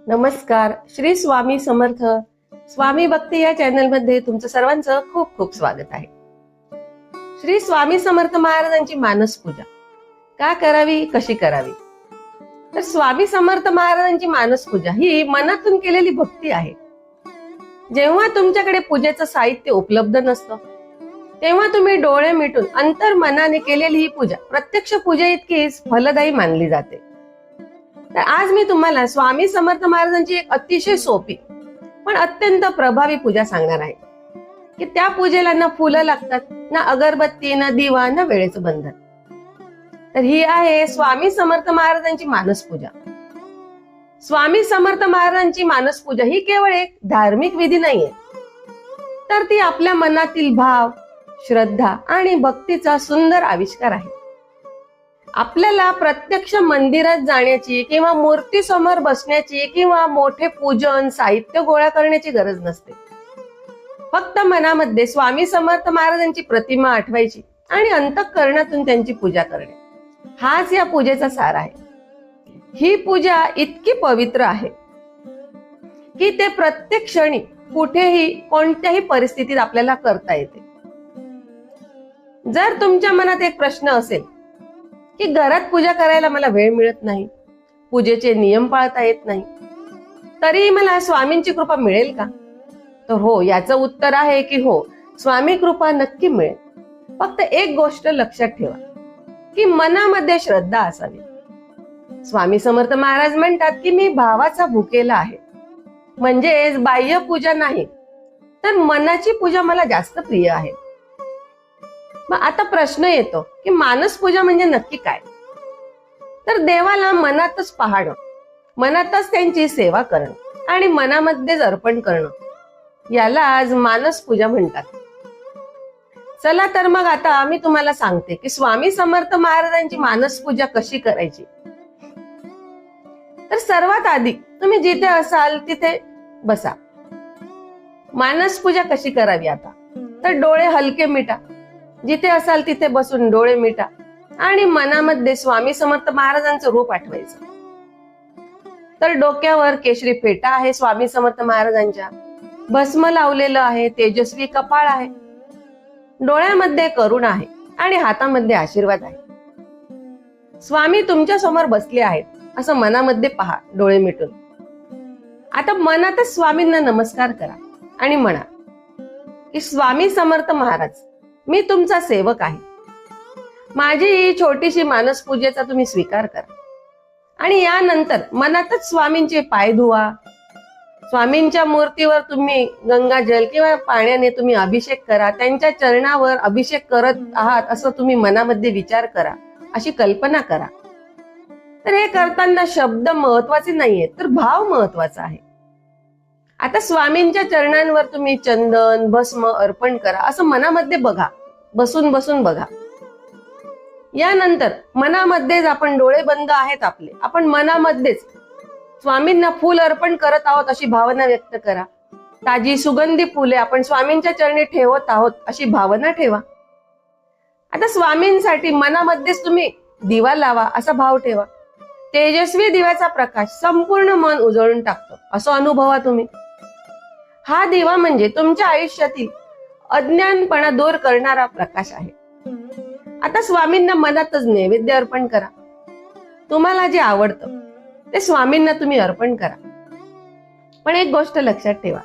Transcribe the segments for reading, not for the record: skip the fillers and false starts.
नमस्कार. श्री स्वामी समर्थ. स्वामी भक्ती या चॅनल मध्ये तुमचं सर्वांचं खूप खूप स्वागत आहे. श्री स्वामी समर्थ महाराजांची मानस पूजा का करावी, कशी करावी? तर स्वामी समर्थ महाराजांची मानस पूजा ही मनातून केलेली भक्ती आहे. जेव्हा तुमच्याकडे पूजेचं साहित्य उपलब्ध नसतं तेव्हा तुम्ही डोळे मिटून अंतर मनाने केलेली ही पूजा प्रत्यक्ष पूजे इतकीच फलदायी मानली जाते. तर आज मी तुम्हाला स्वामी समर्थ महाराजांची एक अतिशय सोपी पण अत्यंत प्रभावी पूजा सांगणार आहे की त्या पूजेला ना फुलं लागतात, ना अगरबत्ती, ना दिवा, ना वेळेचं बंधन. तर ही आहे स्वामी समर्थ महाराजांची मानस पूजा. स्वामी समर्थ महाराजांची मानस पूजा ही केवळ एक धार्मिक विधी नाहीये, तर ती आपल्या मनातील भाव, श्रद्धा आणि भक्तीचा सुंदर आविष्कार आहे. आपल्याला प्रत्यक्ष मंदिरात जाण्याची किंवा मूर्ती समोर बसण्याची किंवा मोठे पूजन साहित्य गोळा करण्याची गरज नसते. फक्त मनामध्ये स्वामी समर्थ महाराजांची प्रतिमा आठवायची आणि अंतःकरणातून त्यांची पूजा करणे, हाच या पूजेचा सार आहे. ही पूजा इतकी पवित्र आहे की ते प्रत्येक क्षणी कुठेही कोणत्याही परिस्थितीत आपल्याला करता येते. जर तुमच्या मनात एक प्रश्न असेल की घरात पूजा करायला मला वेळ मिळत नाही, पूजेचे नियम पाळता येत नाही, तरी मला स्वामींची कृपा मिळेल का? तर हो, याचं उत्तर आहे की हो, स्वामी कृपा नक्की मिळेल. फक्त एक गोष्ट लक्षात ठेवा की मनामध्ये श्रद्धा असावी. स्वामी समर्थ महाराज म्हणतात की मी भावाचा भुकेला आहे, म्हणजेच बाह्य पूजा नाही तर मनाची पूजा मला जास्त प्रिय आहे. मग आता प्रश्न येतो की मानस पूजा म्हणजे नक्की काय? तर देवाला मनातच पाहणं, मनातच त्यांची सेवा करणं आणि मनामध्येच अर्पण करणं, याला आज मानस पूजा म्हणतात. चला तर मग आता मी तुम्हाला सांगते की स्वामी समर्थ महाराजांची मानस पूजा कशी करायची. तर सर्वात आधी तुम्ही जिथे असाल तिथे बसा. मानस पूजा कशी करावी? आता तर डोळे हलके मिटा, जिथे असाल तिथे बसून डोळे मिटा आणि मनामध्ये स्वामी समर्थ महाराजांचं रूप आठवायचं. तर डोक्यावर केशरी फेटा आहे स्वामी समर्थ महाराजांच्या, भस्म लावलेलं आहे, तेजस्वी कपाळ आहे, डोळ्यामध्ये करुणा आहे आणि हातामध्ये आशीर्वाद आहे. स्वामी तुमच्या समोर बसले आहेत असं मनामध्ये पहा, डोळे मिटून. आता मनातच स्वामींना नमस्कार करा आणि म्हणा की स्वामी समर्थ महाराज, मी तुमचा सेवक आहे. माझी ही छोटीशी मानस पूजेचा तुम्ही स्वीकार करा. आणि यानंतर मनातच स्वामींचे पाय धुवा. स्वामींच्या मूर्तीवर तुम्ही गंगाजल किंवा पाण्याने तुम्ही अभिषेक करा. त्यांच्या चरणावर अभिषेक करत आहात असं तुम्ही मनामध्ये विचार करा, अशी कल्पना करा. तर हे करताना शब्द महत्वाचे नाहीये, तर भाव महत्वाचा आहे. आता स्वामींच्या चरणांवर तुम्ही चंदन, भस्म अर्पण करा असं मनामध्ये बघा, बसून बसून बघा. यानंतर मनामध्येच आपण डोळे बंद आहेत आपले, आपण मनामध्येच स्वामींना फूल अर्पण करत आहोत अशी भावना व्यक्त करा. ताजी सुगंधी फुले आपण स्वामींच्या चरणी ठेवत आहोत अशी भावना ठेवा. आता स्वामींसाठी मनामध्येच तुम्ही दिवा लावा असा भाव ठेवा. तेजस्वी दिव्याचा प्रकाश संपूर्ण मन उजळून टाकतो असं अनुभवा तुम्ही. हा दिवा म्हणजे तुमच्या आयुष्यातील अज्ञानपणा दूर करणारा प्रकाश आहे. आता स्वामींना मनातच नैवेद्य अर्पण करा. तुम्हाला जे आवडतं ते स्वामींना तुम्ही अर्पण करा. पण एक गोष्ट लक्षात ठेवा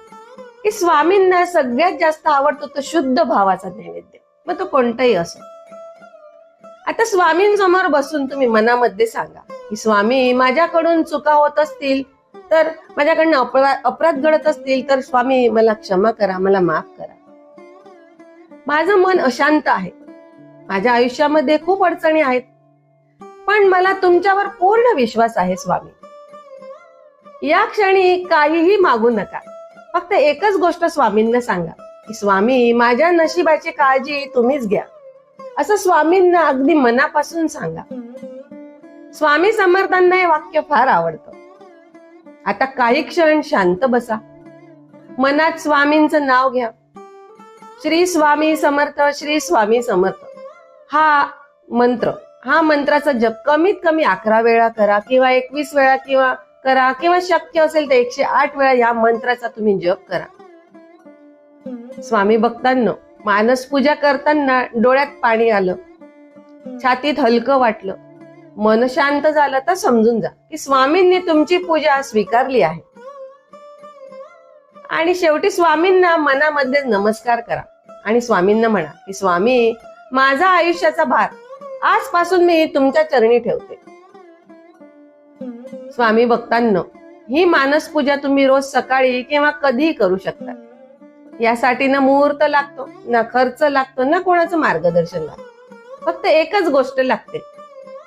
की स्वामींना सगळ्यात जास्त आवडतो तो शुद्ध भावाचा नैवेद्य, मग तो कोणताही असो. आता स्वामींसमोर बसून तुम्ही मनामध्ये सांगा की स्वामी, माझ्याकडून चुका होत असतील तर, माझ्याकडनं अपराध घडत असतील तर स्वामी मला क्षमा करा, मला माफ करा. माझं मन अशांत आहे, माझ्या आयुष्यामध्ये खूप अडचणी आहेत, पण मला तुमच्यावर पूर्ण विश्वास आहे स्वामी. या क्षणी काहीही मागू नका, फक्त एकच गोष्ट स्वामींना सांगा की स्वामी, माझ्या नशिबाची काळजी तुम्हीच घ्या असं स्वामींना अगदी मनापासून सांगा. स्वामी समर्थांना हे वाक्य फार आवडतं. आता काही क्षण शांत बसा, मनात स्वामींचं नाव घ्या. श्री स्वामी समर्थ, श्री स्वामी समर्थ हा मंत्राचा जप कमीत कमी 11 वेळा करा किंवा 21 वेळा किंवा करा किंवा शक्य असेल तर 108 वेळा या मंत्राचा तुम्ही जप करा. स्वामी भक्तांनो, मानस पूजा करताना डोळ्यात पाणी आलं, छातीत हलकं वाटलं, मन शांत झालं तर समजून जा की स्वामींनी तुमची पूजा स्वीकारली आहे. आणि शेवटी स्वामींना मनामध्ये नमस्कार करा आणि स्वामींना म्हणा की स्वामी, माझा आयुष्याचा भार आजपासून मी तुमच्या चरणी ठेवते. स्वामी भक्तांनो, ही मानस पूजा तुम्ही रोज सकाळी किंवा कधीही करू शकता. यासाठी ना मुहूर्त लागतो, ना खर्च लागतो, ना कोणाचं मार्गदर्शन लागतं. फक्त एकच गोष्ट लागते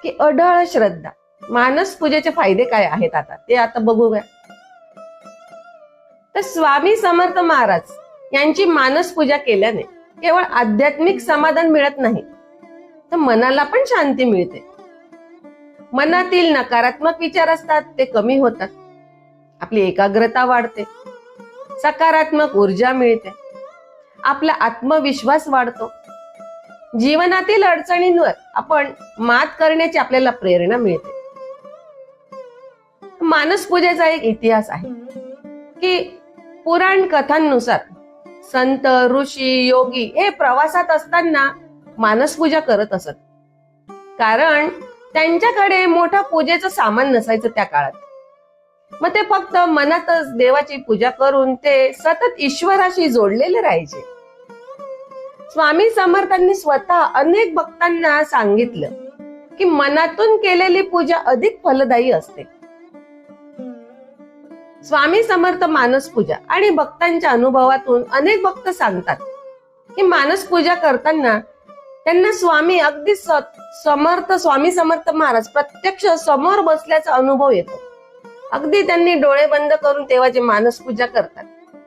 की अढळ श्रद्धा. मानस पूजेचे फायदे काय आहेत ते आता बघूया. तर स्वामी समर्थ महाराज यांची मानस पूजा केल्याने केवळ आध्यात्मिक समाधान मिळत नाही, तर मनाला पण शांती मिळते. मनातील नकारात्मक विचार असतात ते कमी होतात, आपली एकाग्रता वाढते, सकारात्मक ऊर्जा मिळते, आपला आत्मविश्वास वाढतो, जीवनातील अडचणींवर आपण मात करण्याची आपल्याला प्रेरणा मिळते. मानस पूजेचा एक इतिहास आहे की पुराण कथांनुसार संत, ऋषी, योगी हे प्रवासात असताना मानस पूजा करत असत. कारण त्यांच्याकडे मोठं पूजेचं सामान नसायचं त्या काळात. मग ते फक्त मनातच देवाची पूजा करून ते सतत ईश्वराशी जोडलेले राहायचे. स्वामी समर्थांनी स्वतः अनेक भक्तांना सांगितलं की मनातून केलेली पूजा अधिक फलदायी असते. स्वामी समर्थ मानस पूजा आणि भक्तांच्या अनुभवातून अनेक भक्त सांगतात की मानस पूजा करताना त्यांना स्वामी अगदी स्वामी समर्थ महाराज प्रत्यक्ष समोर बसल्याचा अनुभव येतो. अगदी त्यांनी डोळे बंद करून तेव्हा जे मानस पूजा करतात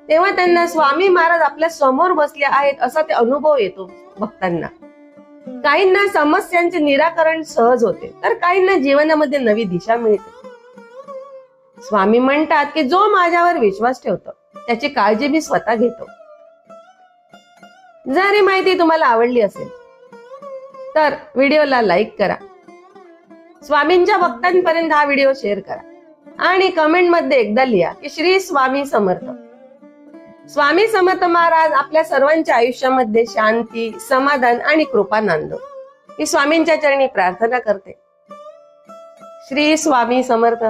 तेव्हा त्यांना स्वामी महाराज आपल्या समोर बसले आहेत असा ते अनुभव येतो भक्तांना. काहींना समस्यांचे निराकरण सहज होते, तर काहींना जीवनामध्ये नवी दिशा मिळते. स्वामी म्हणतात की जो माझ्यावर विश्वास ठेवतो त्याची काळजी मी स्वतः घेतो. जर ही माहिती तुम्हाला आवडली असेल तर व्हिडिओला लाईक करा, स्वामींच्या भक्तांपर्यंत हा व्हिडिओ शेअर करा आणि कमेंट मध्ये एकदा लिहा की श्री स्वामी समर्थ. स्वामी समर्थ महाराज आपल्या सर्वांच्या आयुष्यामध्ये शांती, समाधान आणि कृपा नांदो ही स्वामींच्या चरणी प्रार्थना करते. श्री स्वामी समर्थ.